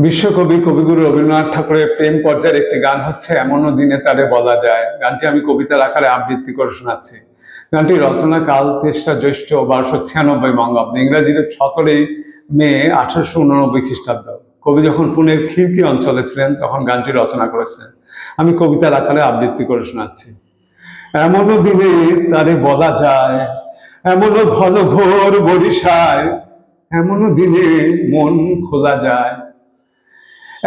বিশ্বকবি কবিগুরু রবীন্দ্রনাথ ঠাকুরের প্রেম পর্যায়ের একটি গান হচ্ছে এমনও দিনে তারে বলা যায়। গানটি আমি কবিতার আকারে আবৃত্তি করে শোনাচ্ছি। গানটি রচনা কাল 23 জ্যৈষ্ঠ 1296 বঙ্গাব্দ, ইংরাজির 17 মে 1889 খ্রিস্টাব্দ। কবি যখন পুনের খিড়কি অঞ্চলে ছিলেন তখন গানটি রচনা করেছিলেন। আমি কবিতার আকারে আবৃত্তি করে শোনাচ্ছি। এমনও দিনে তারে বলা যায়, এমনও ঘন ঘোর বরিশায়, এমনও দিনে মন খোলা যায়।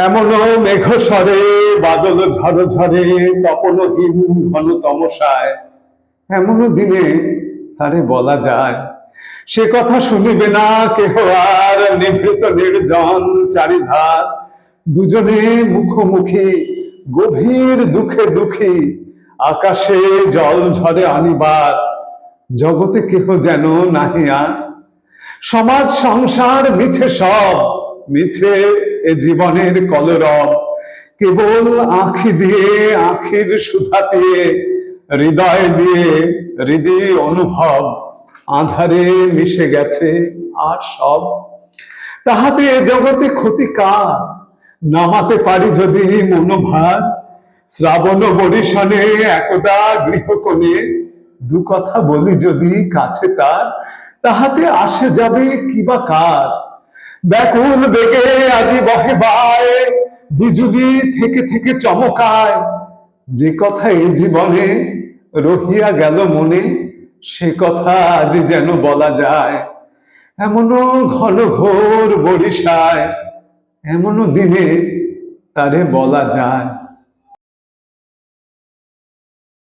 এমনও মেঘ স্বরে বাদল ঝড় ঝরে তপনহীন ঘন তমসায়, এমনও দিনে তারে বলা যায়। সে কথা শুনিবে না কেহ আর, নিভৃত নির্জন চারিধার, দুজনে মুখোমুখি গভীর দুঃখে দুঃখী, আকাশে জল ঝরে অনিবার, জগতে কেহ যেন নাহি আর। সমাজ সংসার মিছে সব, মিছে এ জীবনের কলরব, কেবল আঁখি দিয়ে আঁখির সুধা পেয়ে, হৃদয় দিয়ে হৃদয় অনুভব, আধারে মিশে গেছে আর সব। তাহাতে জগতে ক্ষতি কার, নামাতে পারি যদি মনোভার, শ্রাবণ বরিশনে একদা গৃহকোণে, দু কথা বলি যদি কাছে তার, তাহাতে আসে যাবে কিবা কার। ব্যাকুল বেগে আজি বহে বায়, বিজুলি থেকে থেকে চমকায়, যে কথা এই জীবনে রহিয়া গেল মনে, সে কথা আজ যেন বলা যায়। এমনও ঘন ঘোর বরিশায়, এমনও দিনে তারে বলা যায়।